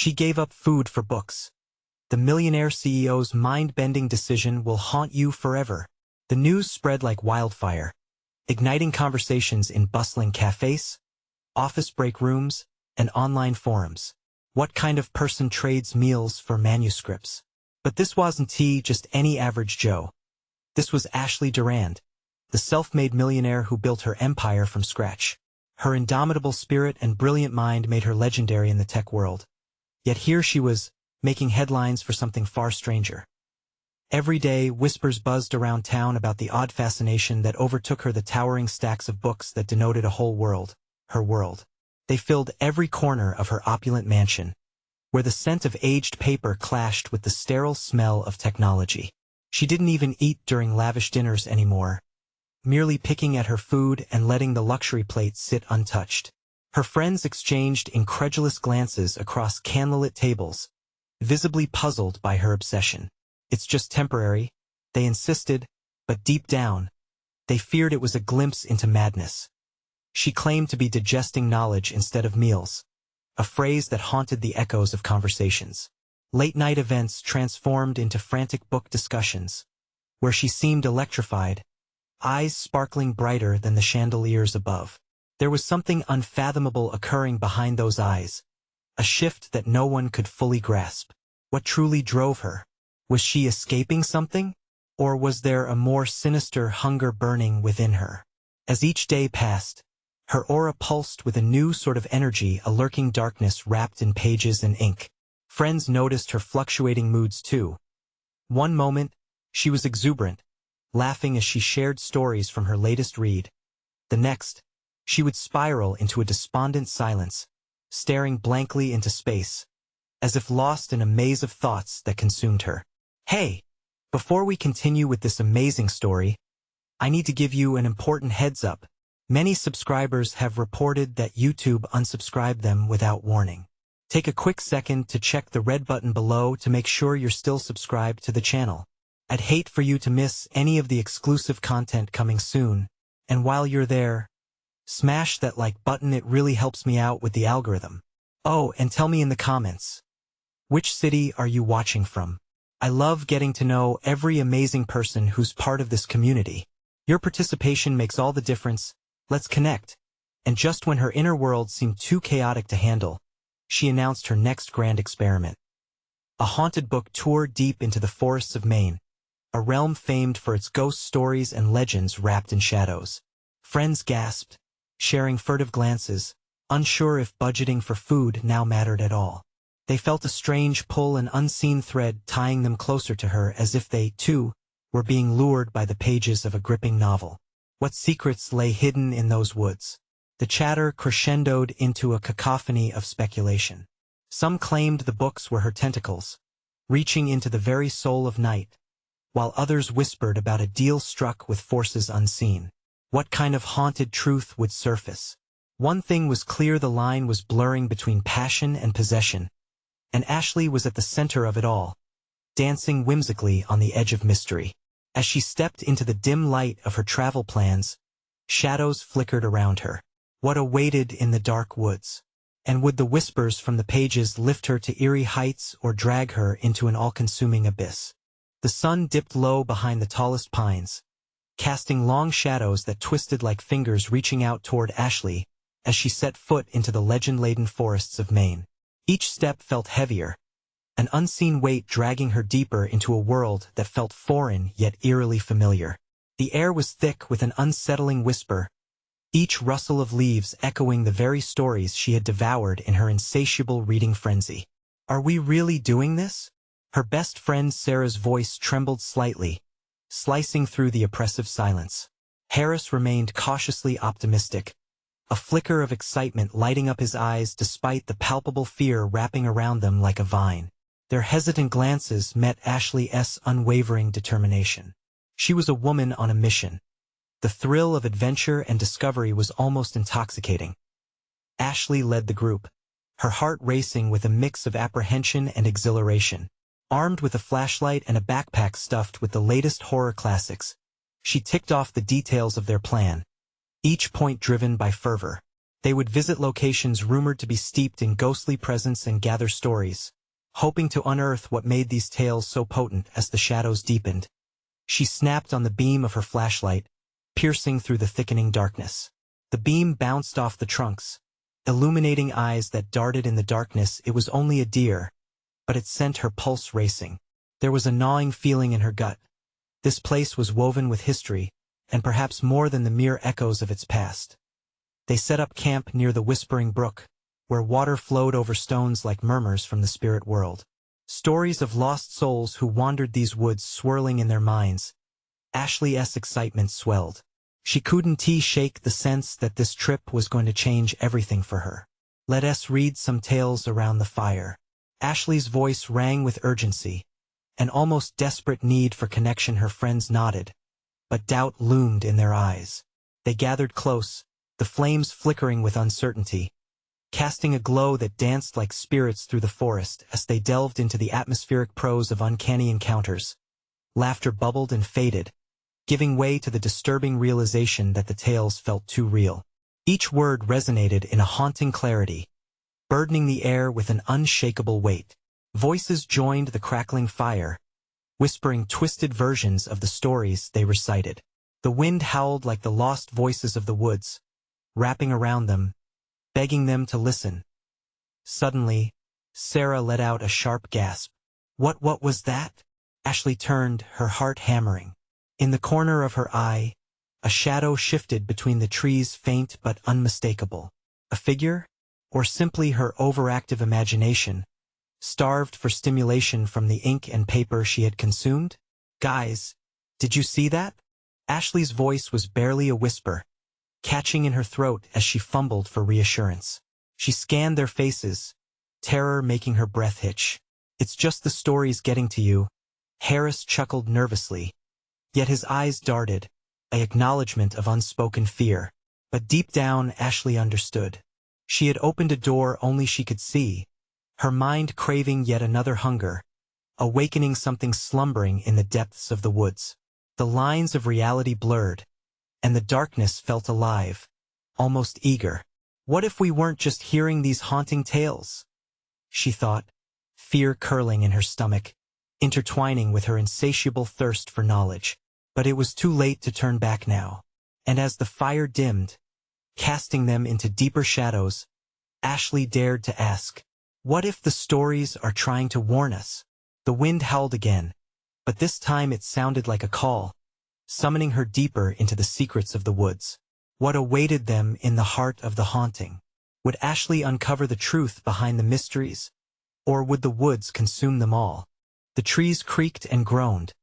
She gave up food for books. The millionaire CEO's mind-bending decision will haunt you forever. The news spread like wildfire, igniting conversations in bustling cafes, office break rooms, and online forums. What kind of person trades meals for manuscripts? But this wasn't just any average Joe. This was Ashley Durand, the self-made millionaire who built her empire from scratch. Her indomitable spirit and brilliant mind made her legendary in the tech world. Yet here she was, making headlines for something far stranger. Every day, whispers buzzed around town about the odd fascination that overtook her, the towering stacks of books that denoted a whole world, her world. They filled every corner of her opulent mansion, where the scent of aged paper clashed with the sterile smell of technology. She didn't even eat during lavish dinners anymore, merely picking at her food and letting the luxury plates sit untouched. Her friends exchanged incredulous glances across candlelit tables, visibly puzzled by her obsession. It's just temporary, they insisted, but deep down, they feared it was a glimpse into madness. She claimed to be digesting knowledge instead of meals, a phrase that haunted the echoes of conversations. Late-night events transformed into frantic book discussions, where she seemed electrified, eyes sparkling brighter than the chandeliers above. There was something unfathomable occurring behind those eyes, a shift that no one could fully grasp. What truly drove her? Was she escaping something? Or was there a more sinister hunger burning within her? As each day passed, her aura pulsed with a new sort of energy, a lurking darkness wrapped in pages and ink. Friends noticed her fluctuating moods too. One moment, she was exuberant, laughing as she shared stories from her latest read. The next, she would spiral into a despondent silence, staring blankly into space, as if lost in a maze of thoughts that consumed her. Hey, before we continue with this amazing story, I need to give you an important heads up. Many subscribers have reported that YouTube unsubscribed them without warning. Take a quick second to check the red button below to make sure you're still subscribed to the channel. I'd hate for you to miss any of the exclusive content coming soon, and while you're there, smash that like button, it really helps me out with the algorithm. Oh, and tell me in the comments, which city are you watching from? I love getting to know every amazing person who's part of this community. Your participation makes all the difference. Let's connect. And just when her inner world seemed too chaotic to handle, she announced her next grand experiment. A haunted book tour deep into the forests of Maine, a realm famed for its ghost stories and legends wrapped in shadows. Friends gasped, sharing furtive glances, unsure if budgeting for food now mattered at all. They felt a strange pull, an unseen thread tying them closer to her, as if they, too, were being lured by the pages of a gripping novel. What secrets lay hidden in those woods? The chatter crescendoed into a cacophony of speculation. Some claimed the books were her tentacles, reaching into the very soul of night, while others whispered about a deal struck with forces unseen. What kind of haunted truth would surface? One thing was clear: the line was blurring between passion and possession, and Ashley was at the center of it all, dancing whimsically on the edge of mystery. As she stepped into the dim light of her travel plans, shadows flickered around her. What awaited in the dark woods? And would the whispers from the pages lift her to eerie heights or drag her into an all-consuming abyss? The sun dipped low behind the tallest pines, casting long shadows that twisted like fingers reaching out toward Ashley as she set foot into the legend-laden forests of Maine. Each step felt heavier, an unseen weight dragging her deeper into a world that felt foreign yet eerily familiar. The air was thick with an unsettling whisper, each rustle of leaves echoing the very stories she had devoured in her insatiable reading frenzy. Are we really doing this? Her best friend Sarah's voice trembled slightly, slicing through the oppressive silence. Harris remained cautiously optimistic, a flicker of excitement lighting up his eyes despite the palpable fear wrapping around them like a vine. Their hesitant glances met Ashley's unwavering determination. She was a woman on a mission. The thrill of adventure and discovery was almost intoxicating. Ashley led the group, her heart racing with a mix of apprehension and exhilaration. Armed with a flashlight and a backpack stuffed with the latest horror classics, she ticked off the details of their plan, each point driven by fervor. They would visit locations rumored to be steeped in ghostly presence and gather stories, hoping to unearth what made these tales so potent as the shadows deepened. She snapped on the beam of her flashlight, piercing through the thickening darkness. The beam bounced off the trunks, illuminating eyes that darted in the darkness. It was only a deer, but it sent her pulse racing. There was a gnawing feeling in her gut. This place was woven with history, and perhaps more than the mere echoes of its past. They set up camp near the Whispering Brook, where water flowed over stones like murmurs from the spirit world. Stories of lost souls who wandered these woods swirling in their minds. Ashley's excitement swelled. She couldn't shake the sense that this trip was going to change everything for her. Let us read some tales around the fire. Ashley's voice rang with urgency, an almost desperate need for connection. Her friends nodded, but doubt loomed in their eyes. They gathered close, the flames flickering with uncertainty, casting a glow that danced like spirits through the forest as they delved into the atmospheric prose of uncanny encounters. Laughter bubbled and faded, giving way to the disturbing realization that the tales felt too real. Each word resonated in a haunting clarity, burdening the air with an unshakable weight. Voices joined the crackling fire, whispering twisted versions of the stories they recited. The wind howled like the lost voices of the woods, wrapping around them, begging them to listen. Suddenly, Sarah let out a sharp gasp. What was that? Ashley turned, her heart hammering. In the corner of her eye, a shadow shifted between the trees, faint but unmistakable. A figure? Or simply her overactive imagination, starved for stimulation from the ink and paper she had consumed? Guys, did you see that? Ashley's voice was barely a whisper, catching in her throat as she fumbled for reassurance. She scanned their faces, terror making her breath hitch. It's just the stories getting to you. Harris chuckled nervously, yet his eyes darted, an acknowledgement of unspoken fear. But deep down, Ashley understood. She had opened a door only she could see, her mind craving yet another hunger, awakening something slumbering in the depths of the woods. The lines of reality blurred, and the darkness felt alive, almost eager. What if we weren't just hearing these haunting tales? She thought, fear curling in her stomach, intertwining with her insatiable thirst for knowledge. But it was too late to turn back now. And as the fire dimmed, casting them into deeper shadows, Ashley dared to ask, what if the stories are trying to warn us? The wind howled again, but this time it sounded like a call, summoning her deeper into the secrets of the woods. What awaited them in the heart of the haunting? Would Ashley uncover the truth behind the mysteries? Or would the woods consume them all? The trees creaked and groaned,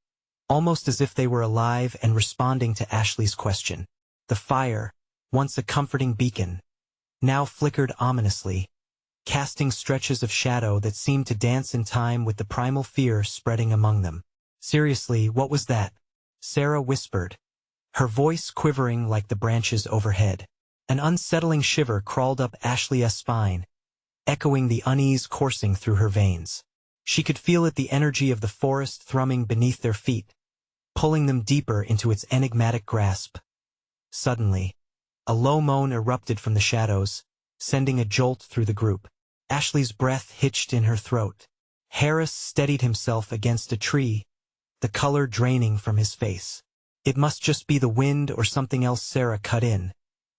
almost as if they were alive and responding to Ashley's question. The fire, once a comforting beacon, now flickered ominously, casting stretches of shadow that seemed to dance in time with the primal fear spreading among them. Seriously, what was that? Sarah whispered, her voice quivering like the branches overhead. An unsettling shiver crawled up Ashley's spine, echoing the unease coursing through her veins. She could feel it, the energy of the forest thrumming beneath their feet, pulling them deeper into its enigmatic grasp. Suddenly, a low moan erupted from the shadows, sending a jolt through the group. Ashley's breath hitched in her throat. Harris steadied himself against a tree, the color draining from his face. It must just be the wind or something else. Sarah cut in,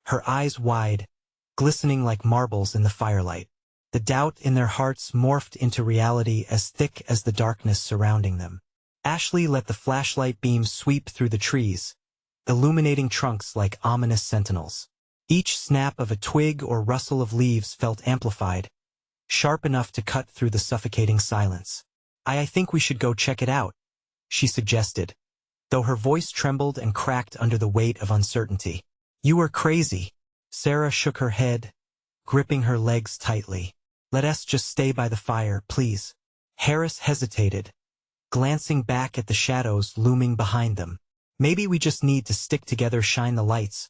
her eyes wide, glistening like marbles in the firelight. The doubt in their hearts morphed into reality as thick as the darkness surrounding them. Ashley let the flashlight beam sweep through the trees, illuminating trunks like ominous sentinels. Each snap of a twig or rustle of leaves felt amplified, sharp enough to cut through the suffocating silence. I think we should go check it out, she suggested, though her voice trembled and cracked under the weight of uncertainty. You are crazy. Sarah shook her head, gripping her legs tightly. Let us just stay by the fire, please. Harris hesitated, glancing back at the shadows looming behind them. Maybe we just need to stick together, shine the lights,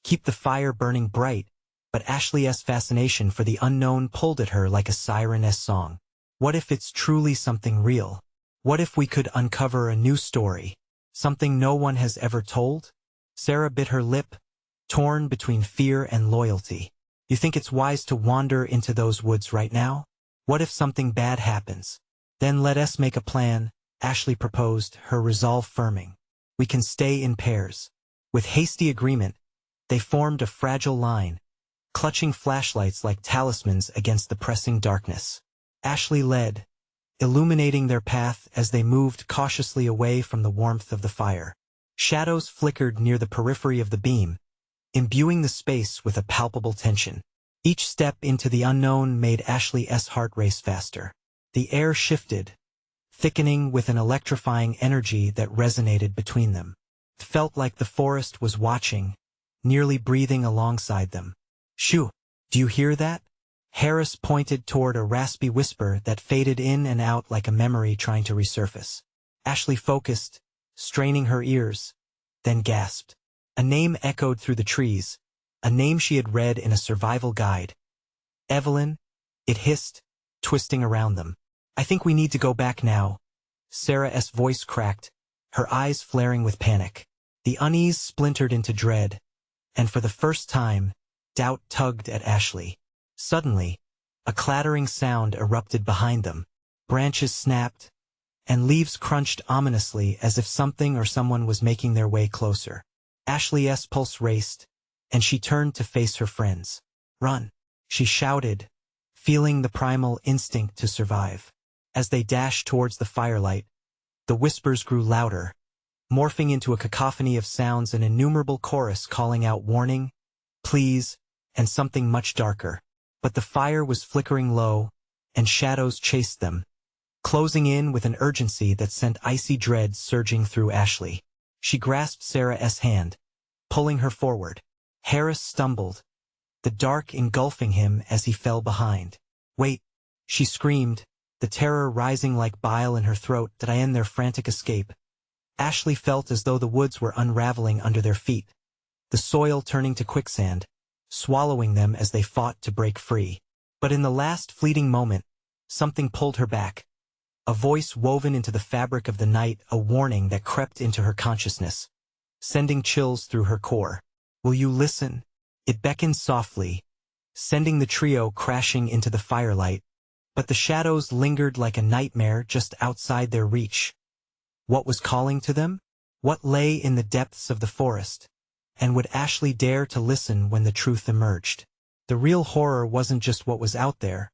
keep the fire burning bright. But Ashley's fascination for the unknown pulled at her like a siren's song. What if it's truly something real? What if we could uncover a new story, something no one has ever told? Sarah bit her lip, torn between fear and loyalty. You think it's wise to wander into those woods right now? What if something bad happens? Then let us make a plan, Ashley proposed, her resolve firming. We can stay in pairs. With hasty agreement, they formed a fragile line, clutching flashlights like talismans against the pressing darkness. Ashley led, illuminating their path as they moved cautiously away from the warmth of the fire. Shadows flickered near the periphery of the beam, imbuing the space with a palpable tension. Each step into the unknown made Ashley's heart race faster. The air shifted, thickening with an electrifying energy that resonated between them. It felt like the forest was watching, nearly breathing alongside them. "Shoo! Do you hear that?" Harris pointed toward a raspy whisper that faded in and out like a memory trying to resurface. Ashley focused, straining her ears, then gasped. A name echoed through the trees, a name she had read in a survival guide. "Evelyn," it hissed, twisting around them. "I think we need to go back now." Sarah's voice cracked, her eyes flaring with panic. The unease splintered into dread, and for the first time, doubt tugged at Ashley. Suddenly, a clattering sound erupted behind them. Branches snapped, and leaves crunched ominously as if something or someone was making their way closer. Ashley's pulse raced, and she turned to face her friends. "Run!" she shouted, feeling the primal instinct to survive. As they dashed towards the firelight, the whispers grew louder, morphing into a cacophony of sounds, an innumerable chorus calling out warning, please, and something much darker. But the fire was flickering low, and shadows chased them, closing in with an urgency that sent icy dread surging through Ashley. She grasped Sarah's hand, pulling her forward. Harris stumbled, the dark engulfing him as he fell behind. "Wait," she screamed, the terror rising like bile in her throat. Did I end their frantic escape? Ashley felt as though the woods were unraveling under their feet, the soil turning to quicksand, swallowing them as they fought to break free. But in the last fleeting moment, something pulled her back. A voice woven into the fabric of the night, a warning that crept into her consciousness, sending chills through her core. "Will you listen?" It beckoned softly, sending the trio crashing into the firelight, but the shadows lingered like a nightmare just outside their reach. What was calling to them? What lay in the depths of the forest? And would Ashley dare to listen when the truth emerged? The real horror wasn't just what was out there,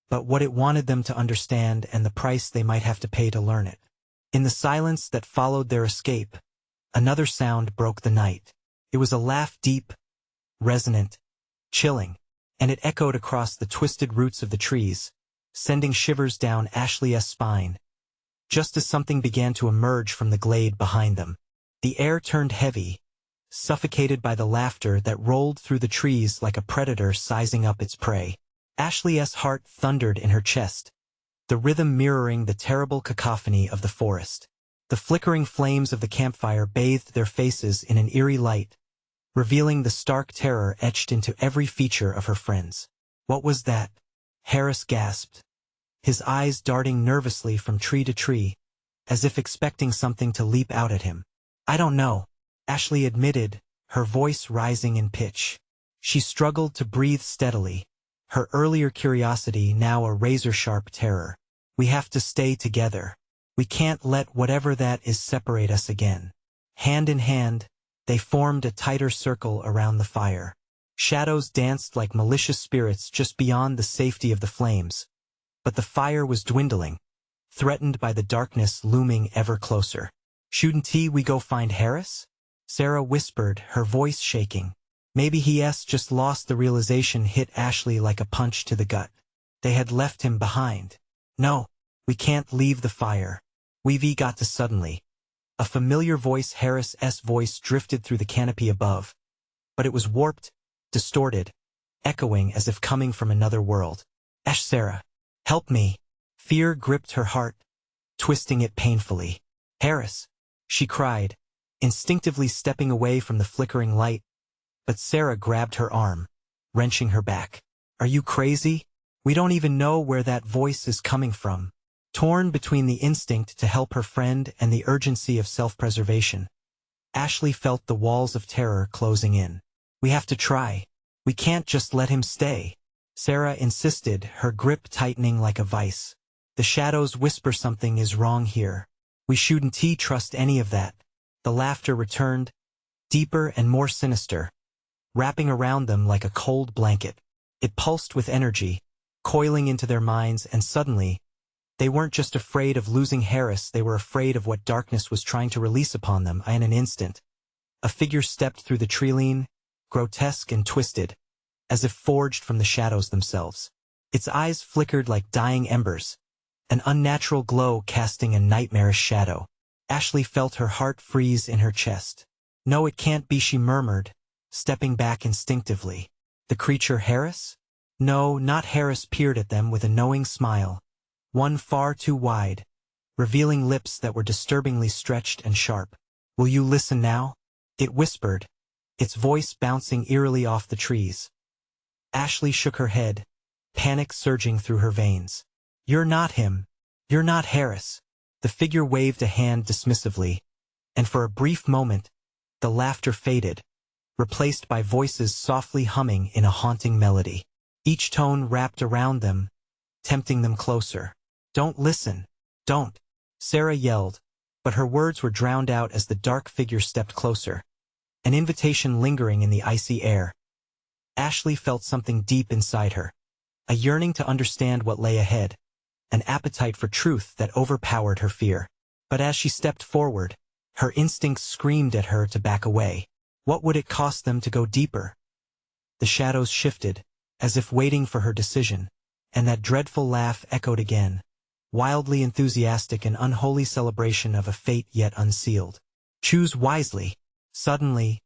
but what it wanted them to understand and the price they might have to pay to learn it. In the silence that followed their escape, another sound broke the night. It was a laugh, deep, resonant, chilling, and it echoed across the twisted roots of the trees, sending shivers down Ashley's spine. Just as something began to emerge from the glade behind them, the air turned heavy, suffocated by the laughter that rolled through the trees like a predator sizing up its prey. Ashley's heart thundered in her chest, the rhythm mirroring the terrible cacophony of the forest. The flickering flames of the campfire bathed their faces in an eerie light, revealing the stark terror etched into every feature of her friends. "What was that?" Harris gasped, his eyes darting nervously from tree to tree, as if expecting something to leap out at him. "I don't know," Ashley admitted, her voice rising in pitch. She struggled to breathe steadily, her earlier curiosity now a razor-sharp terror. "We have to stay together. We can't let whatever that is separate us again." Hand in hand, they formed a tighter circle around the fire. Shadows danced like malicious spirits just beyond the safety of the flames, but the fire was dwindling, threatened by the darkness looming ever closer. "Shouldn't we go find Harris?" Sarah whispered, her voice shaking. Maybe he's just lost. The realization hit Ashley like a punch to the gut. They had left him behind. "No, we can't leave the fire. We've got to." Suddenly, a familiar voice, Harris's voice, drifted through the canopy above, but it was warped, distorted, echoing as if coming from another world. Sarah, help me." Fear gripped her heart, twisting it painfully. "Harris," she cried, instinctively stepping away from the flickering light, but Sarah grabbed her arm, wrenching her back. "Are you crazy? We don't even know where that voice is coming from." Torn between the instinct to help her friend and the urgency of self-preservation, Ashley felt the walls of terror closing in. "We have to try." We can't just let him stay. Sarah insisted, her grip tightening like a vice. The shadows whisper something is wrong here. We shouldn't trust any of that. The laughter returned, deeper and more sinister, wrapping around them like a cold blanket. It pulsed with energy, coiling into their minds, and suddenly, they weren't just afraid of losing Harris, they were afraid of what darkness was trying to release upon them. In an instant, a figure stepped through the tree-line, grotesque and twisted, as if forged from the shadows themselves. Its eyes flickered like dying embers, an unnatural glow casting a nightmarish shadow. Ashley felt her heart freeze in her chest. No, it can't be, she murmured, stepping back instinctively. The creature Harris? No, not Harris peered at them with a knowing smile, one far too wide, revealing lips that were disturbingly stretched and sharp. Will you listen now? It whispered, its voice bouncing eerily off the trees. Ashley shook her head, panic surging through her veins. You're not him. You're not Harris. The figure waved a hand dismissively, and for a brief moment, the laughter faded, replaced by voices softly humming in a haunting melody. Each tone wrapped around them, tempting them closer. Don't listen. Don't. Sarah yelled, but her words were drowned out as the dark figure stepped closer, an invitation lingering in the icy air. Ashley felt something deep inside her, a yearning to understand what lay ahead, an appetite for truth that overpowered her fear. But as she stepped forward, her instincts screamed at her to back away. What would it cost them to go deeper? The shadows shifted, as if waiting for her decision, and that dreadful laugh echoed again, wildly enthusiastic, an unholy celebration of a fate yet unsealed. Choose wisely. Suddenly,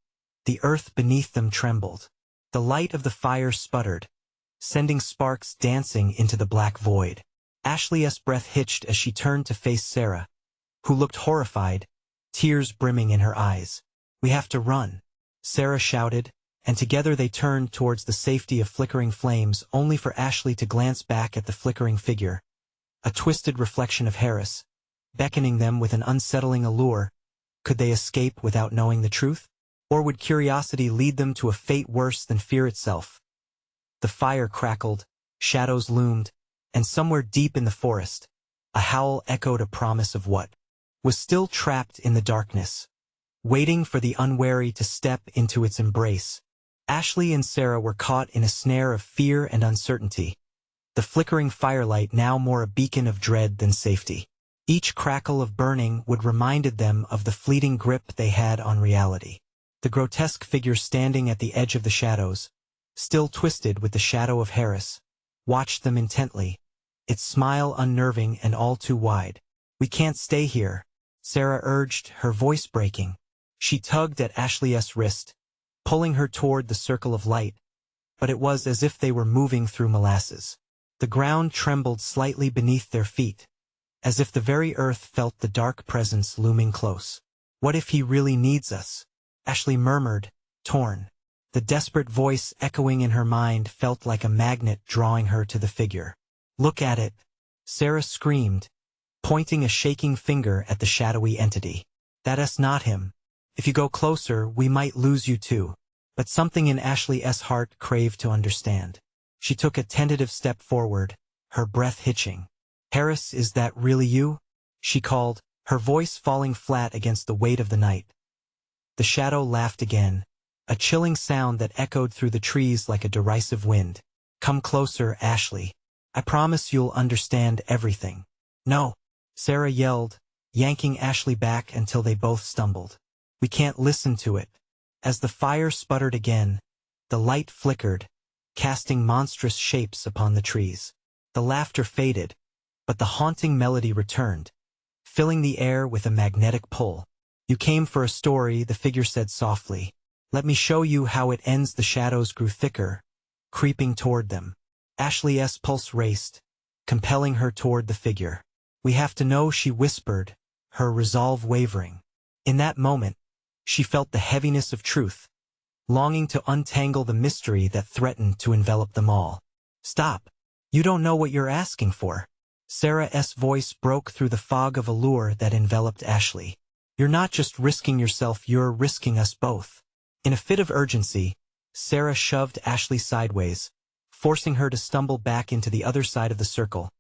the earth beneath them trembled. The light of the fire sputtered, sending sparks dancing into the black void. Ashley's breath hitched as she turned to face Sarah, who looked horrified, tears brimming in her eyes. We have to run, Sarah shouted, and together they turned towards the safety of flickering flames, only for Ashley to glance back at the flickering figure, a twisted reflection of Harris, beckoning them with an unsettling allure. Could they escape without knowing the truth? Or would curiosity lead them to a fate worse than fear itself? The fire crackled, shadows loomed, and somewhere deep in the forest, a howl echoed, a promise of what was still trapped in the darkness, waiting for the unwary to step into its embrace. Ashley and Sarah were caught in a snare of fear and uncertainty, the flickering firelight now more a beacon of dread than safety. Each crackle of burning would reminded them of the fleeting grip they had on reality. The grotesque figure standing at the edge of the shadows, still twisted with the shadow of Harris, watched them intently, its smile unnerving and all too wide. We can't stay here, Sarah urged, her voice breaking. She tugged at Ashley's wrist, pulling her toward the circle of light, but it was as if they were moving through molasses. The ground trembled slightly beneath their feet, as if the very earth felt the dark presence looming close. What if he really needs us? Ashley murmured, torn. The desperate voice echoing in her mind felt like a magnet drawing her to the figure. Look at it, Sarah screamed, pointing a shaking finger at the shadowy entity. That's not him. If you go closer, we might lose you too. But something in Ashley's heart craved to understand. She took a tentative step forward, her breath hitching. Harris, is that really you? She called, her voice falling flat against the weight of the night. The shadow laughed again, a chilling sound that echoed through the trees like a derisive wind. Come closer, Ashley. I promise you'll understand everything. No, Sarah yelled, yanking Ashley back until they both stumbled. We can't listen to it. As the fire sputtered again, the light flickered, casting monstrous shapes upon the trees. The laughter faded, but the haunting melody returned, filling the air with a magnetic pull. You came for a story, the figure said softly. Let me show you how it ends. The shadows grew thicker, creeping toward them. Ashley's pulse raced, compelling her toward the figure. We have to know, she whispered, her resolve wavering. In that moment, she felt the heaviness of truth, longing to untangle the mystery that threatened to envelop them all. Stop. You don't know what you're asking for. Sarah's voice broke through the fog of allure that enveloped Ashley. You're not just risking yourself, you're risking us both. In a fit of urgency, Sarah shoved Ashley sideways, forcing her to stumble back into the other side of the circle.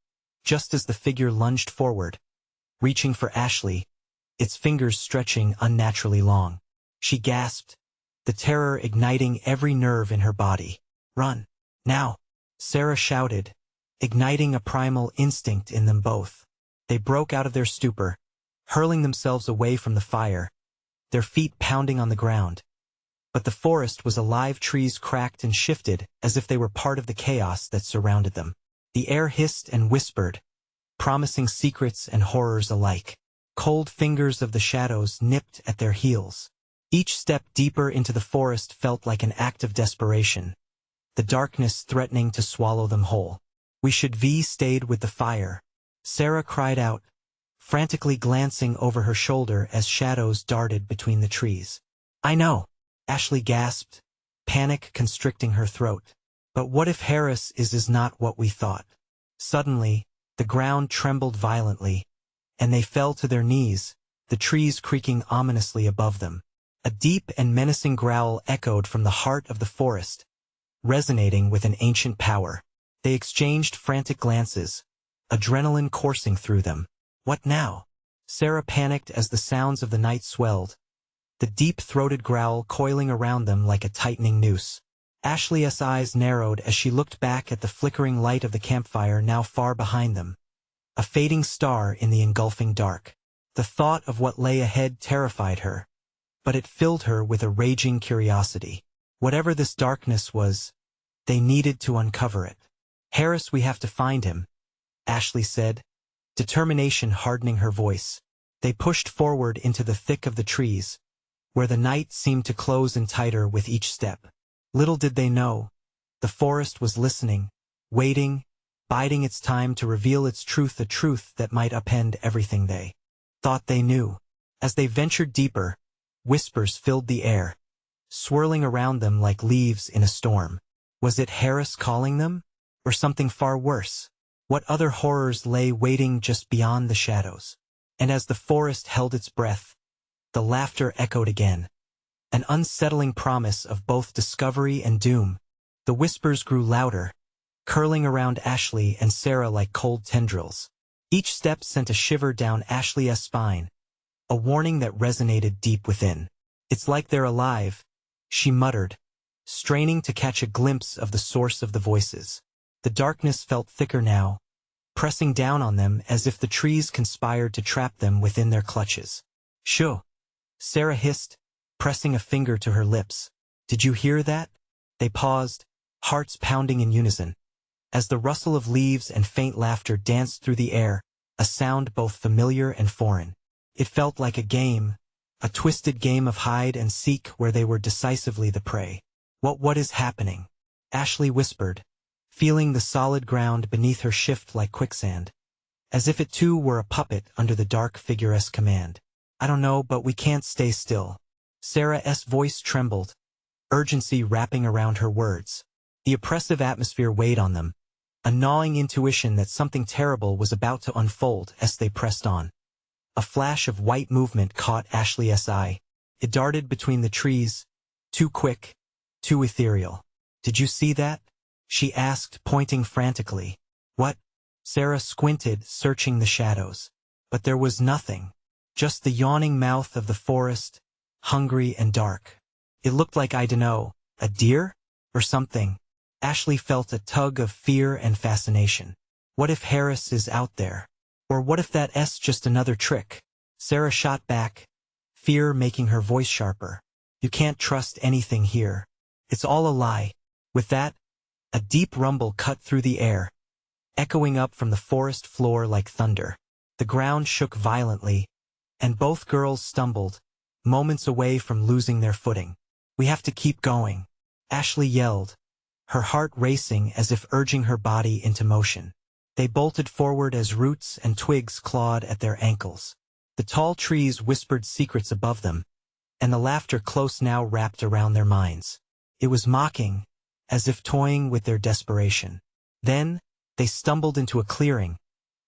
Just as the figure lunged forward, reaching for Ashley, its fingers stretching unnaturally long. She gasped, the terror igniting every nerve in her body. "Run! Now!" Sarah shouted, igniting a primal instinct in them both. They broke out of their stupor, hurling themselves away from the fire, their feet pounding on the ground. But the forest was alive, trees cracked and shifted as if they were part of the chaos that surrounded them. The air hissed and whispered, promising secrets and horrors alike. Cold fingers of the shadows nipped at their heels. Each step deeper into the forest felt like an act of desperation, the darkness threatening to swallow them whole. "We should have stayed with the fire," Sarah cried out, frantically glancing over her shoulder as shadows darted between the trees. "I know," Ashley gasped, panic constricting her throat. "But what if Harris is not what we thought?" Suddenly, the ground trembled violently, and they fell to their knees, the trees creaking ominously above them. A deep and menacing growl echoed from the heart of the forest, resonating with an ancient power. They exchanged frantic glances, adrenaline coursing through them. "What now?" Sarah panicked as the sounds of the night swelled, the deep-throated growl coiling around them like a tightening noose. Ashley's eyes narrowed as she looked back at the flickering light of the campfire now far behind them, a fading star in the engulfing dark. The thought of what lay ahead terrified her, but it filled her with a raging curiosity. Whatever this darkness was, they needed to uncover it. "Harris, we have to find him," Ashley said, determination hardening her voice. They pushed forward into the thick of the trees, where the night seemed to close in tighter with each step. Little did they know, the forest was listening, waiting, biding its time to reveal its truth, a truth that might upend everything they thought they knew. As they ventured deeper, whispers filled the air, swirling around them like leaves in a storm. Was it Harris calling them? Or something far worse? What other horrors lay waiting just beyond the shadows? And as the forest held its breath, the laughter echoed again, an unsettling promise of both discovery and doom. The whispers grew louder, curling around Ashley and Sarah like cold tendrils. Each step sent a shiver down Ashley's spine, a warning that resonated deep within. "It's like they're alive," she muttered, straining to catch a glimpse of the source of the voices. The darkness felt thicker now, pressing down on them as if the trees conspired to trap them within their clutches. "Shoo!" Sarah hissed, pressing a finger to her lips. "Did you hear that?" They paused, hearts pounding in unison. As the rustle of leaves and faint laughter danced through the air, a sound both familiar and foreign. It felt like a game, a twisted game of hide and seek where they were decisively the prey. What is happening?" Ashley whispered, feeling the solid ground beneath her shift like quicksand, as if it too were a puppet under the dark figure's command. "I don't know, but we can't stay still." Sarah's voice trembled, urgency wrapping around her words. The oppressive atmosphere weighed on them, a gnawing intuition that something terrible was about to unfold as they pressed on. A flash of white movement caught Ashley's eye. It darted between the trees, too quick, too ethereal. "Did you see that?" she asked, pointing frantically. "What?" Sarah squinted, searching the shadows. But there was nothing, just the yawning mouth of the forest, hungry and dark. "It looked like, I dunno, a deer? Or something." Ashley felt a tug of fear and fascination. What if Harris is out there? Or what if that's just another trick? Sarah shot back, fear making her voice sharper. "You can't trust anything here. It's all a lie." With that, a deep rumble cut through the air, echoing up from the forest floor like thunder. The ground shook violently, and both girls stumbled, moments away from losing their footing. "We have to keep going," Ashley yelled, her heart racing as if urging her body into motion. They bolted forward as roots and twigs clawed at their ankles. The tall trees whispered secrets above them, and the laughter close now wrapped around their minds. It was mocking, as if toying with their desperation. Then, they stumbled into a clearing,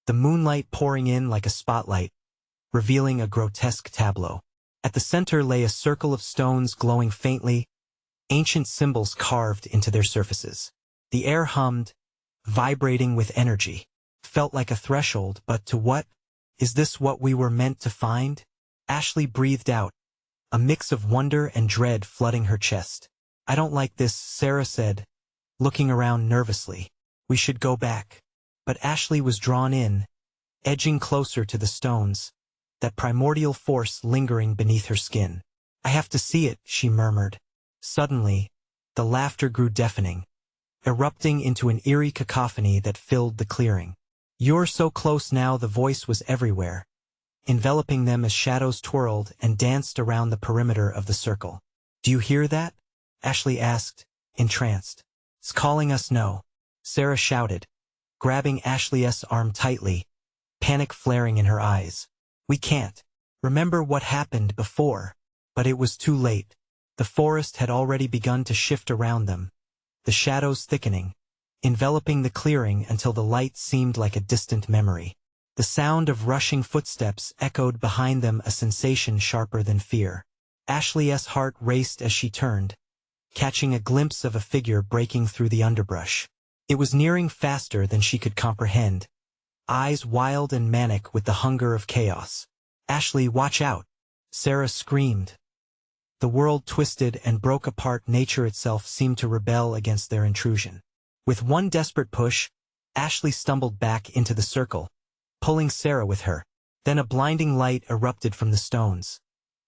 the moonlight pouring in like a spotlight, revealing a grotesque tableau. At the center lay a circle of stones glowing faintly, ancient symbols carved into their surfaces. The air hummed, vibrating with energy. Felt like a threshold, but to what? Is this what we were meant to find? Ashley breathed out, a mix of wonder and dread flooding her chest. I don't like this, Sarah said, looking around nervously. We should go back. But Ashley was drawn in, edging closer to the stones, that primordial force lingering beneath her skin. I have to see it, she murmured. Suddenly, the laughter grew deafening, erupting into an eerie cacophony that filled the clearing. You're so close now, the voice was everywhere, enveloping them as shadows twirled and danced around the perimeter of the circle. Do you hear that? Ashley asked, entranced. It's calling us. No, Sarah shouted, grabbing Ashley's arm tightly, panic flaring in her eyes. We can't. Remember what happened before? But it was too late. The forest had already begun to shift around them, the shadows thickening, enveloping the clearing until the light seemed like a distant memory. The sound of rushing footsteps echoed behind them, a sensation sharper than fear. Ashley's heart raced as she turned, catching a glimpse of a figure breaking through the underbrush. It was nearing faster than she could comprehend, eyes wild and manic with the hunger of chaos. Ashley, watch out! Sarah screamed. The world twisted and broke apart. Nature itself seemed to rebel against their intrusion. With one desperate push, Ashley stumbled back into the circle, pulling Sarah with her. Then a blinding light erupted from the stones,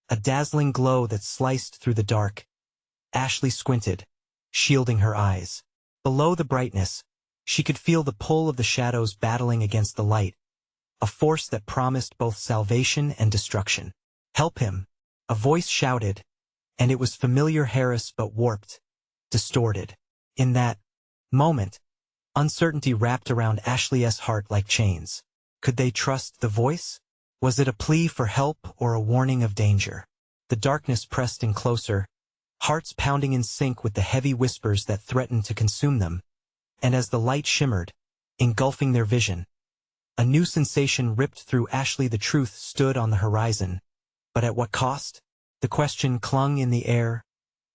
a dazzling glow that sliced through the dark. Ashley squinted, shielding her eyes. Below the brightness, she could feel the pull of the shadows battling against the light, a force that promised both salvation and destruction. Help him, a voice shouted, and it was familiar. Harris, but warped, distorted. In that moment, uncertainty wrapped around Ashley's heart like chains. Could they trust the voice? Was it a plea for help or a warning of danger? The darkness pressed in closer, hearts pounding in sync with the heavy whispers that threatened to consume them. And as the light shimmered, engulfing their vision, a new sensation ripped through Ashley. The truth stood on the horizon. But at what cost? The question clung in the air,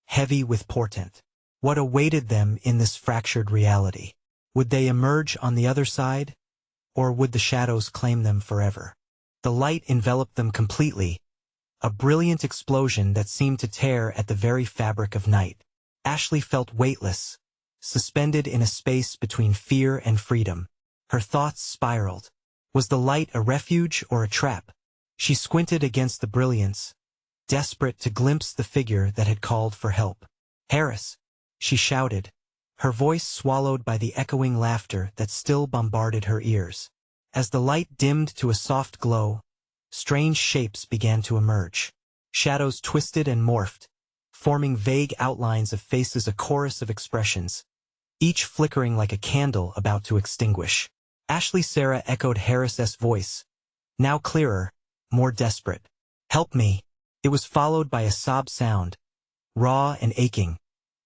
heavy with portent. What awaited them in this fractured reality? Would they emerge on the other side? Or would the shadows claim them forever? The light enveloped them completely, a brilliant explosion that seemed to tear at the very fabric of night. Ashley felt weightless, suspended in a space between fear and freedom. Her thoughts spiraled. Was the light a refuge or a trap? She squinted against the brilliance, desperate to glimpse the figure that had called for help. Harris, she shouted, her voice swallowed by the echoing laughter that still bombarded her ears. As the light dimmed to a soft glow, strange shapes began to emerge. Shadows twisted and morphed, forming vague outlines of faces, a chorus of expressions, each flickering like a candle about to extinguish. Ashley. Sarah echoed Harris's voice, now clearer, more desperate. Help me. It was followed by a sob sound, raw and aching,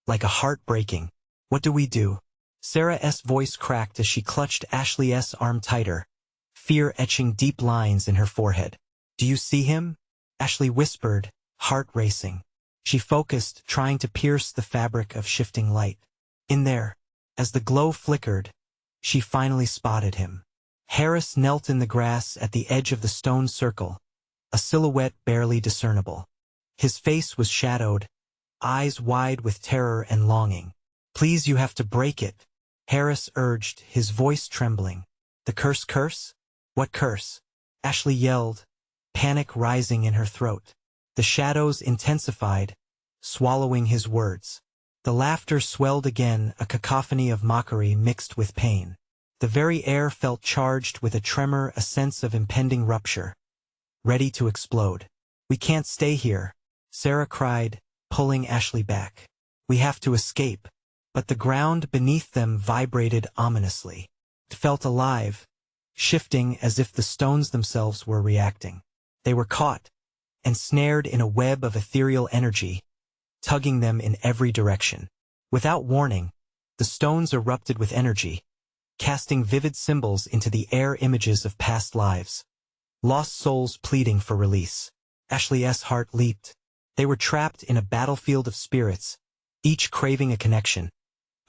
like a heart breaking. What do we do? Sarah's voice cracked as she clutched Ashley's arm tighter, fear etching deep lines in her forehead. Do you see him? Ashley whispered, heart racing. She focused, trying to pierce the fabric of shifting light. In there, as the glow flickered, she finally spotted him. Harris knelt in the grass at the edge of the stone circle, a silhouette barely discernible. His face was shadowed, eyes wide with terror and longing. Please, you have to break it, Harris urged, his voice trembling. The curse? What curse? Ashley yelled, panic rising in her throat. The shadows intensified, swallowing his words. The laughter swelled again, a cacophony of mockery mixed with pain. The very air felt charged with a tremor, a sense of impending rupture, ready to explode. We can't stay here, Sarah cried, pulling Ashley back. We have to escape. But the ground beneath them vibrated ominously. It felt alive, shifting as if the stones themselves were reacting. They were caught, ensnared in a web of ethereal energy, tugging them in every direction. Without warning, the stones erupted with energy, casting vivid symbols into the air, images of past lives, lost souls pleading for release. Ashley's heart leaped. They were trapped in a battlefield of spirits, each craving a connection,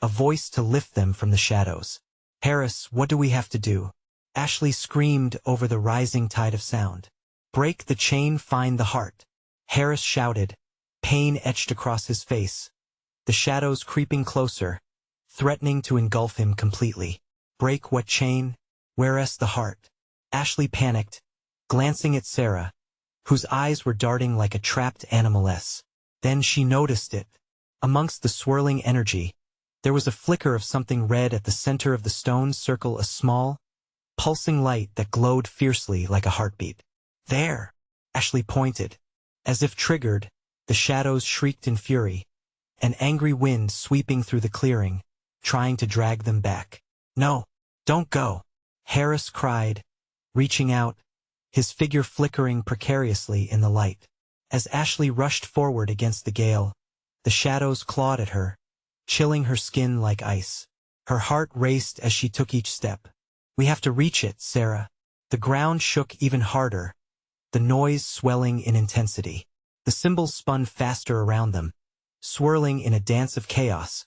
a voice to lift them from the shadows. "Harris, what do we have to do?" Ashley screamed over the rising tide of sound. "Break the chain, find the heart." Harris shouted, pain etched across his face, the shadows creeping closer, threatening to engulf him completely. "Break what chain? Where's the heart?" Ashley panicked, glancing at Sarah, whose eyes were darting like a trapped animal's. Then she noticed it. Amongst the swirling energy, there was a flicker of something red at the center of the stone circle, a small, pulsing light that glowed fiercely like a heartbeat. "There!" Ashley pointed. As if triggered, the shadows shrieked in fury, an angry wind sweeping through the clearing, trying to drag them back. "No, don't go!" Harris cried, reaching out, his figure flickering precariously in the light. As Ashley rushed forward against the gale, the shadows clawed at her, chilling her skin like ice. Her heart raced as she took each step. "We have to reach it, Sarah." The ground shook even harder, the noise swelling in intensity. The symbols spun faster around them, swirling in a dance of chaos,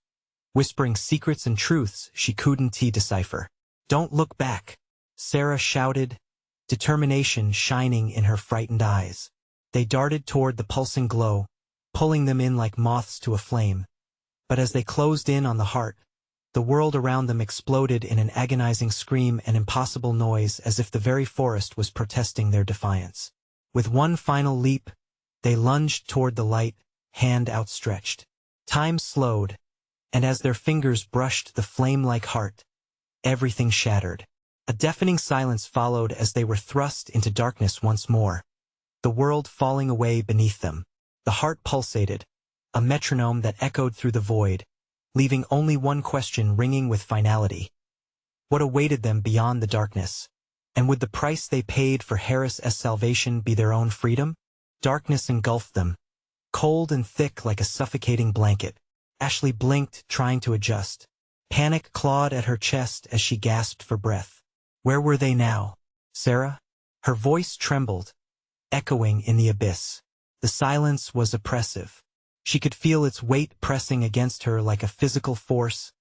whispering secrets and truths she couldn't decipher. "Don't look back," Sarah shouted, determination shining in her frightened eyes. They darted toward the pulsing glow, pulling them in like moths to a flame. But as they closed in on the heart, the world around them exploded in an agonizing scream and impossible noise, as if the very forest was protesting their defiance. With one final leap, they lunged toward the light, hand outstretched. Time slowed, and as their fingers brushed the flame-like heart, everything shattered. A deafening silence followed as they were thrust into darkness once more, the world falling away beneath them. The heart pulsated, a metronome that echoed through the void, leaving only one question ringing with finality. What awaited them beyond the darkness? And would the price they paid for Harris's salvation be their own freedom? Darkness engulfed them, cold and thick like a suffocating blanket. Ashley blinked, trying to adjust. Panic clawed at her chest as she gasped for breath. Where were they now? "Sarah?" Her voice trembled, echoing in the abyss. The silence was oppressive. She could feel its weight pressing against her like a physical force,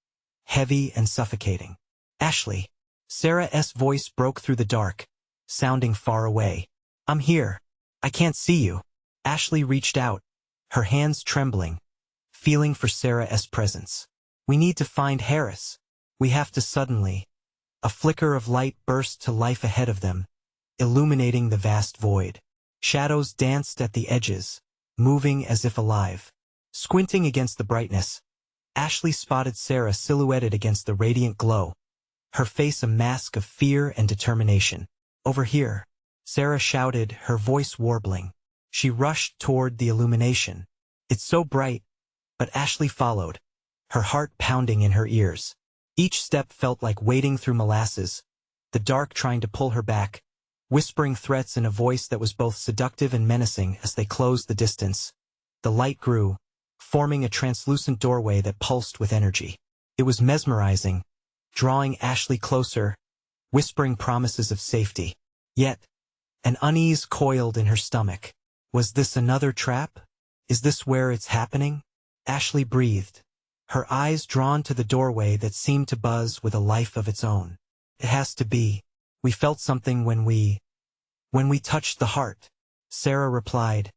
heavy and suffocating. "Ashley." Sarah's voice broke through the dark, sounding far away. "I'm here. I can't see you." Ashley reached out, her hands trembling, feeling for Sarah's presence. "We need to find Harris. We have to." Suddenly, a flicker of light burst to life ahead of them, illuminating the vast void. Shadows danced at the edges, moving as if alive. Squinting against the brightness, Ashley spotted Sarah silhouetted against the radiant glow, her face a mask of fear and determination. "Over here," Sarah shouted, her voice warbling. She rushed toward the illumination. "It's so bright," but Ashley followed, her heart pounding in her ears. Each step felt like wading through molasses, the dark trying to pull her back, whispering threats in a voice that was both seductive and menacing. As they closed the distance, the light grew, forming a translucent doorway that pulsed with energy. It was mesmerizing, drawing Ashley closer, whispering promises of safety. Yet, an unease coiled in her stomach. Was this another trap? Is this where it's happening? Ashley breathed, her eyes drawn to the doorway that seemed to buzz with a life of its own. "It has to be. We felt something when we touched the heart," Sarah replied,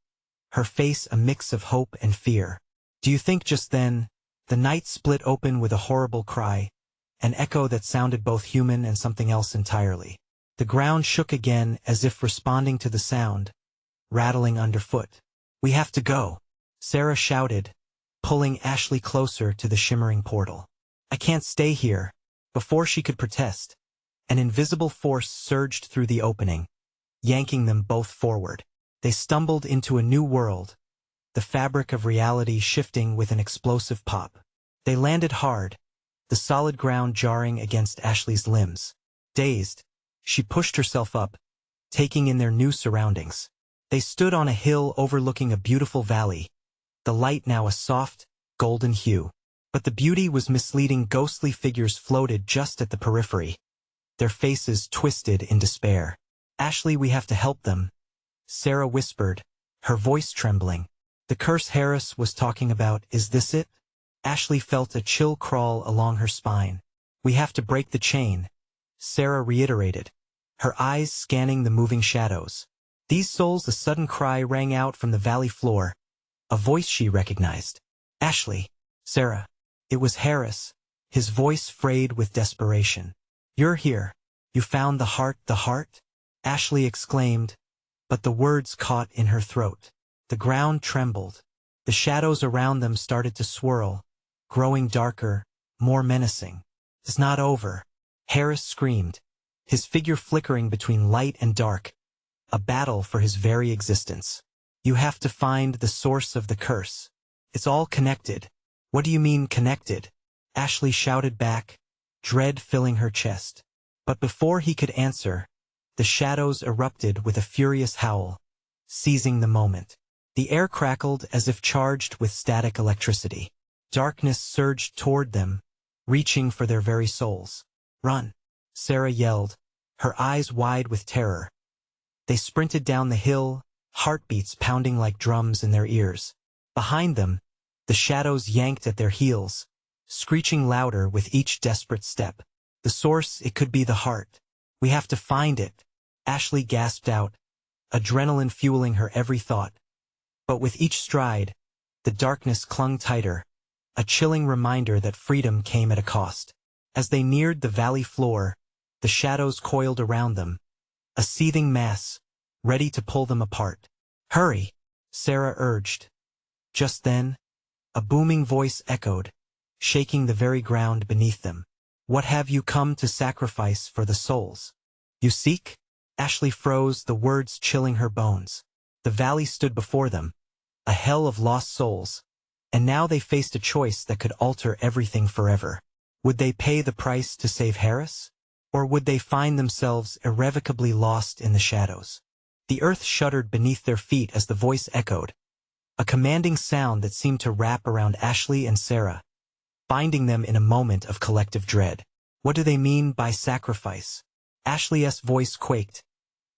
her face a mix of hope and fear. "Do you think?" Just then, the night split open with a horrible cry, an echo that sounded both human and something else entirely. The ground shook again as if responding to the sound, rattling underfoot. "We have to go," Sarah shouted, pulling Ashley closer to the shimmering portal. "I can't stay here." Before she could protest, an invisible force surged through the opening, yanking them both forward. They stumbled into a new world, the fabric of reality shifting with an explosive pop. They landed hard, the solid ground jarring against Ashley's limbs. Dazed, she pushed herself up, taking in their new surroundings. They stood on a hill overlooking a beautiful valley, the light now a soft, golden hue. But the beauty was misleading. Ghostly figures floated just at the periphery, their faces twisted in despair. "Ashley, we have to help them," Sarah whispered, her voice trembling. "The curse Harris was talking about, is this it?" Ashley felt a chill crawl along her spine. We have to break the chain, Sarah reiterated, her eyes scanning the moving shadows. These souls. A sudden cry rang out from the valley floor, a voice she recognized. Ashley. Sarah. It was Harris, his voice frayed with desperation. You're here. You found the heart? The heart? Ashley exclaimed, but the words caught in her throat. The ground trembled. The shadows around them started to swirl, growing darker, more menacing. It's not over, Harris screamed, his figure flickering between light and dark, a battle for his very existence. You have to find the source of the curse. It's all connected. What do you mean connected? Ashley shouted back, dread filling her chest. But before he could answer, the shadows erupted with a furious howl, seizing the moment. The air crackled as if charged with static electricity. Darkness surged toward them, reaching for their very souls. Run! Sarah yelled, her eyes wide with terror. They sprinted down the hill, heartbeats pounding like drums in their ears. Behind them, the shadows yanked at their heels, screeching louder with each desperate step. The source, it could be the heart. We have to find it, Ashley gasped out, adrenaline fueling her every thought. But with each stride, the darkness clung tighter, a chilling reminder that freedom came at a cost. As they neared the valley floor, the shadows coiled around them, a seething mass, ready to pull them apart. Hurry, Sarah urged. Just then, a booming voice echoed, shaking the very ground beneath them. What have you come to sacrifice for the souls you seek? Ashley froze, the words chilling her bones. The valley stood before them, a hell of lost souls, and now they faced a choice that could alter everything forever. Would they pay the price to save Harris? Or would they find themselves irrevocably lost in the shadows? The earth shuddered beneath their feet as the voice echoed, a commanding sound that seemed to wrap around Ashley and Sarah, binding them in a moment of collective dread. What do they mean by sacrifice? Ashley's voice quaked,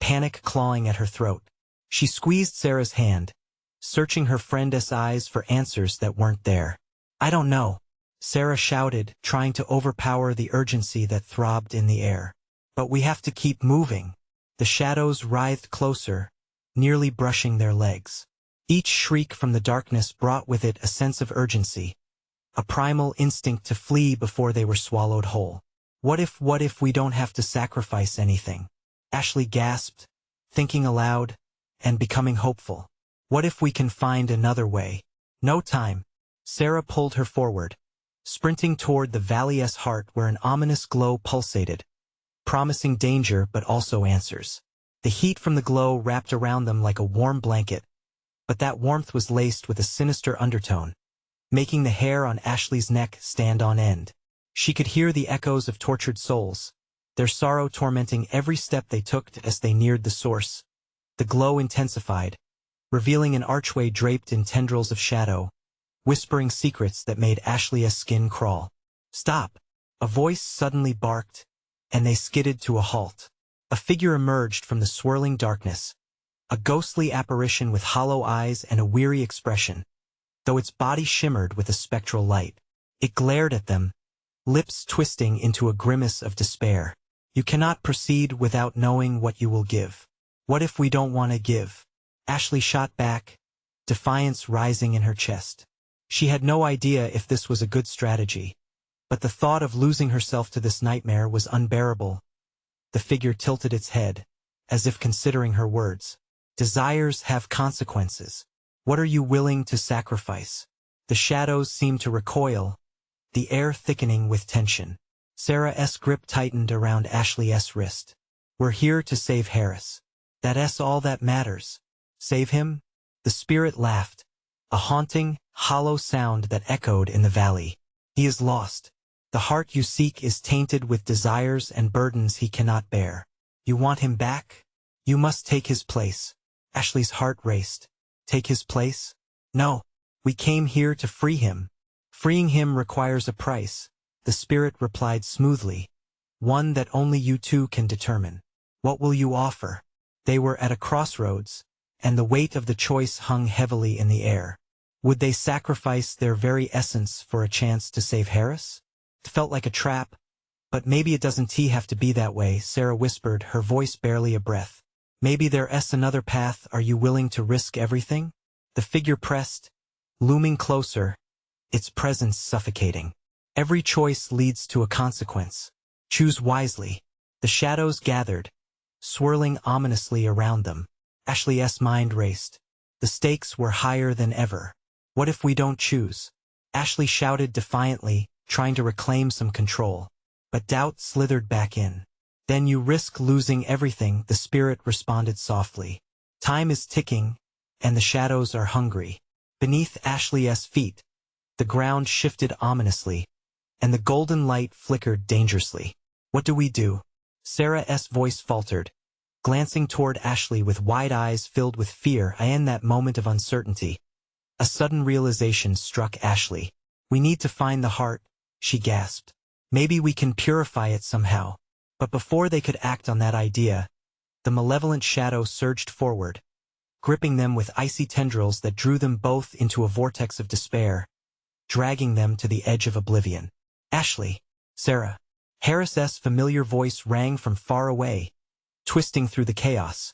panic clawing at her throat. She squeezed Sarah's hand, searching her friend's eyes for answers that weren't there. I don't know, Sarah shouted, trying to overpower the urgency that throbbed in the air. But we have to keep moving. The shadows writhed closer, nearly brushing their legs. Each shriek from the darkness brought with it a sense of urgency, a primal instinct to flee before they were swallowed whole. What if we don't have to sacrifice anything? Ashley gasped, thinking aloud, and becoming hopeful. What if we can find another way? No time. Sarah pulled her forward, sprinting toward the valley's heart where an ominous glow pulsated, promising danger but also answers. The heat from the glow wrapped around them like a warm blanket, but that warmth was laced with a sinister undertone, making the hair on Ashley's neck stand on end. She could hear the echoes of tortured souls, their sorrow tormenting every step they took as they neared the source. The glow intensified, revealing an archway draped in tendrils of shadow, whispering secrets that made Ashley's skin crawl. Stop! A voice suddenly barked, and they skidded to a halt. A figure emerged from the swirling darkness, a ghostly apparition with hollow eyes and a weary expression, though its body shimmered with a spectral light. It glared at them, lips twisting into a grimace of despair. You cannot proceed without knowing what you will give. What if we don't want to give? Ashley shot back, defiance rising in her chest. She had no idea if this was a good strategy, but the thought of losing herself to this nightmare was unbearable. The figure tilted its head, as if considering her words. Desires have consequences. What are you willing to sacrifice? The shadows seemed to recoil, the air thickening with tension. Sarah's grip tightened around Ashley's wrist. We're here to save Harris. That's all that matters. Save him? The spirit laughed, a haunting, hollow sound that echoed in the valley. He is lost. The heart you seek is tainted with desires and burdens he cannot bear. You want him back? You must take his place. Ashley's heart raced. Take his place? No. We came here to free him. Freeing him requires a price, the spirit replied smoothly. One that only you two can determine. What will you offer? They were at a crossroads, and the weight of the choice hung heavily in the air. Would they sacrifice their very essence for a chance to save Harris? It felt like a trap, but maybe it doesn't have to be that way, Sarah whispered, her voice barely a breath. Maybe there's another path. Are you willing to risk everything? The figure pressed, looming closer, its presence suffocating. Every choice leads to a consequence. Choose wisely. The shadows gathered, swirling ominously around them. Ashley's mind raced. The stakes were higher than ever. What if we don't choose? Ashley shouted defiantly, trying to reclaim some control. But doubt slithered back in. Then you risk losing everything, the spirit responded softly. Time is ticking, and the shadows are hungry. Beneath Ashley's feet, the ground shifted ominously, and the golden light flickered dangerously. What do we do? Sarah's voice faltered, glancing toward Ashley with wide eyes filled with fear. In that moment of uncertainty, a sudden realization struck Ashley. We need to find the heart, she gasped. Maybe we can purify it somehow. But before they could act on that idea, the malevolent shadow surged forward, gripping them with icy tendrils that drew them both into a vortex of despair, dragging them to the edge of oblivion. Ashley, Sarah. Harris's familiar voice rang from far away, twisting through the chaos,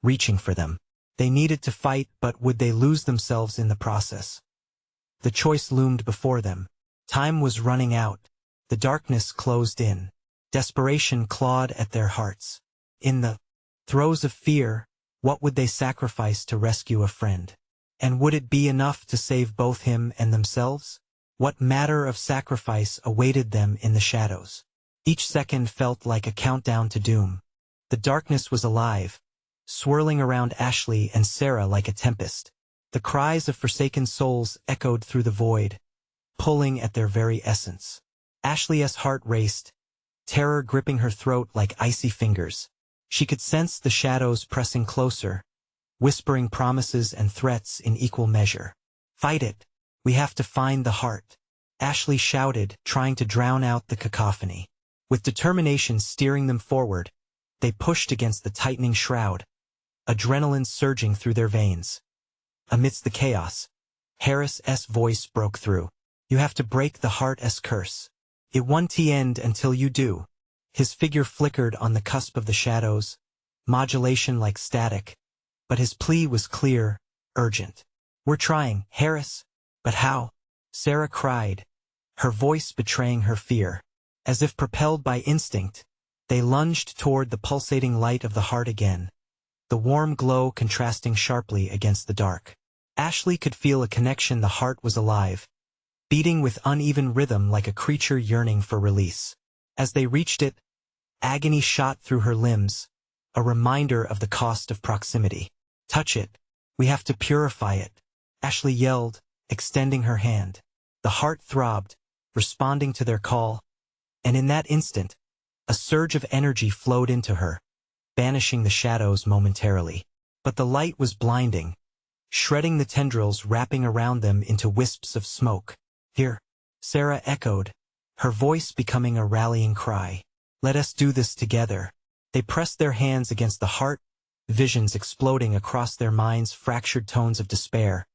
reaching for them. They needed to fight, but would they lose themselves in the process? The choice loomed before them. Time was running out. The darkness closed in. Desperation clawed at their hearts. In the throes of fear, what would they sacrifice to rescue a friend? And would it be enough to save both him and themselves? What matter of sacrifice awaited them in the shadows? Each second felt like a countdown to doom. The darkness was alive, swirling around Ashley and Sarah like a tempest. The cries of forsaken souls echoed through the void, pulling at their very essence. Ashley's heart raced, terror gripping her throat like icy fingers. She could sense the shadows pressing closer, whispering promises and threats in equal measure. Fight it. We have to find the heart. Ashley shouted, trying to drown out the cacophony. With determination steering them forward, they pushed against the tightening shroud, adrenaline surging through their veins. Amidst the chaos, Harris's voice broke through. You have to break the heart's curse. It won't end until you do. His figure flickered on the cusp of the shadows, modulation like static, but his plea was clear, urgent. We're trying, Harris. But how? Sarah cried, her voice betraying her fear. As if propelled by instinct, they lunged toward the pulsating light of the heart again, the warm glow contrasting sharply against the dark. Ashley could feel a connection. The heart was alive, beating with uneven rhythm like a creature yearning for release. As they reached it, agony shot through her limbs, a reminder of the cost of proximity. Touch it. We have to purify it, Ashley yelled, extending her hand. The heart throbbed, responding to their call, and in that instant, a surge of energy flowed into her, banishing the shadows momentarily. But the light was blinding, shredding the tendrils wrapping around them into wisps of smoke. Here, Sarah echoed, her voice becoming a rallying cry. Let us do this together. They pressed their hands against the heart, visions exploding across their minds, fractured tones of despair,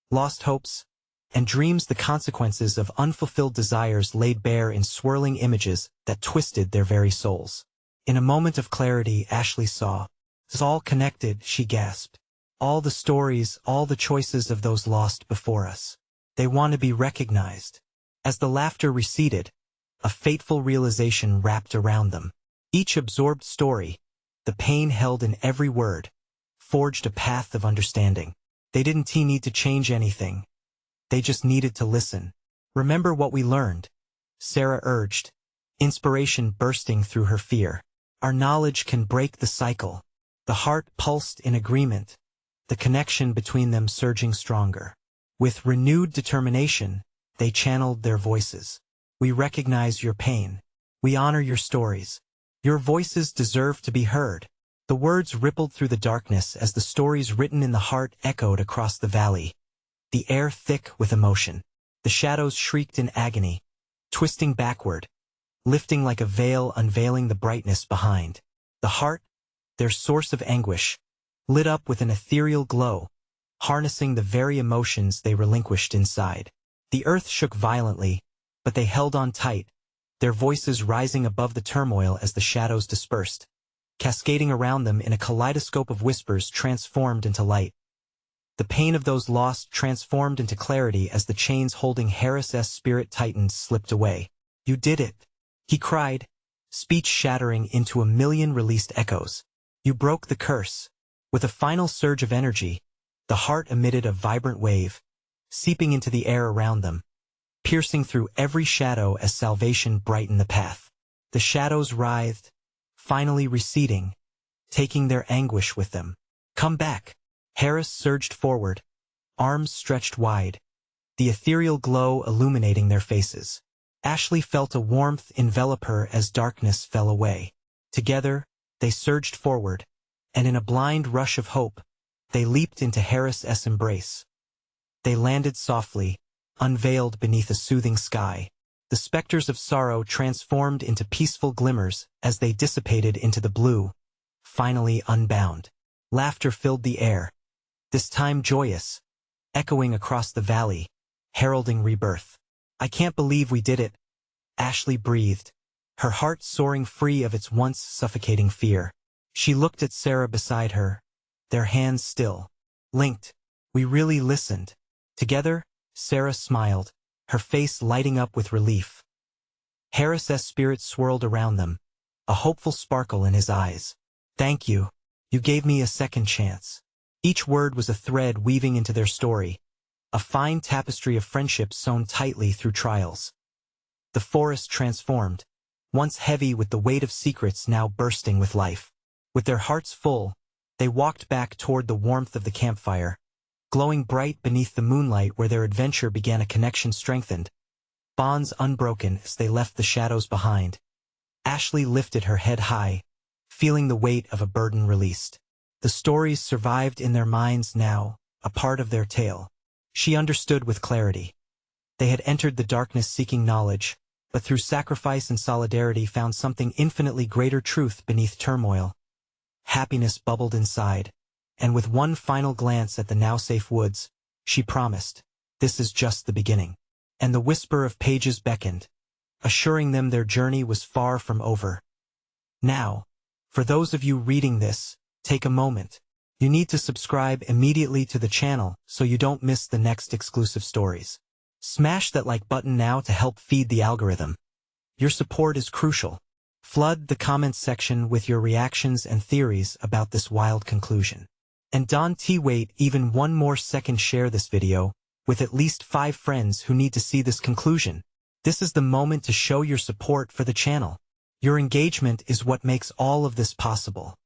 lost hopes, and dreams. The consequences of unfulfilled desires laid bare in swirling images that twisted their very souls. In a moment of clarity, Ashley saw. It's all connected, she gasped. All the stories, all the choices of those lost before us. They want to be recognized. As the laughter receded, a fateful realization wrapped around them. Each absorbed story, the pain held in every word, forged a path of understanding. They didn't need to change anything. They just needed to listen. Remember what we learned, Sarah urged, inspiration bursting through her fear. Our knowledge can break the cycle. The heart pulsed in agreement, the connection between them surging stronger. With renewed determination, they channeled their voices. We recognize your pain. We honor your stories. Your voices deserve to be heard. The words rippled through the darkness as the stories written in the heart echoed across the valley, the air thick with emotion. The shadows shrieked in agony, twisting backward, lifting like a veil, unveiling the brightness behind. The heart, their source of anguish, lit up with an ethereal glow, harnessing the very emotions they relinquished inside. The earth shook violently, but they held on tight, their voices rising above the turmoil as the shadows dispersed, cascading around them in a kaleidoscope of whispers transformed into light. The pain of those lost transformed into clarity as the chains holding Harris's spirit tightened slipped away. "You did it," he cried, speech shattering into a million released echoes. "You broke the curse." With a final surge of energy, the heart emitted a vibrant wave, seeping into the air around them, piercing through every shadow as salvation brightened the path. The shadows writhed, finally receding, taking their anguish with them. "Come back." Harris surged forward, arms stretched wide, the ethereal glow illuminating their faces. Ashley felt a warmth envelop her as darkness fell away. Together, they surged forward, and in a blind rush of hope, they leaped into Harris's embrace. They landed softly, unveiled beneath a soothing sky. The specters of sorrow transformed into peaceful glimmers as they dissipated into the blue, finally unbound. Laughter filled the air, this time joyous, echoing across the valley, heralding rebirth. "I can't believe we did it," Ashley breathed, her heart soaring free of its once suffocating fear. She looked at Sarah beside her, their hands still, linked. "We really listened." Together, Sarah smiled, her face lighting up with relief. Harris's spirit swirled around them, a hopeful sparkle in his eyes. "Thank you. You gave me a second chance." Each word was a thread weaving into their story, a fine tapestry of friendship sewn tightly through trials. The forest transformed, once heavy with the weight of secrets now bursting with life. With their hearts full, they walked back toward the warmth of the campfire, glowing bright beneath the moonlight where their adventure began, a connection strengthened, bonds unbroken as they left the shadows behind. Ashley lifted her head high, feeling the weight of a burden released. The stories survived in their minds now, a part of their tale. She understood with clarity. They had entered the darkness seeking knowledge, but through sacrifice and solidarity found something infinitely greater: truth beneath turmoil. Happiness bubbled inside, and with one final glance at the now safe woods, she promised, "This is just the beginning." And the whisper of pages beckoned, assuring them their journey was far from over. Now, for those of you reading this, take a moment. You need to subscribe immediately to the channel so you don't miss the next exclusive stories. Smash that like button now to help feed the algorithm. Your support is crucial. Flood the comments section with your reactions and theories about this wild conclusion. And don't wait even one more second, share this video with at least 5 friends who need to see this conclusion. This is the moment to show your support for the channel. Your engagement is what makes all of this possible.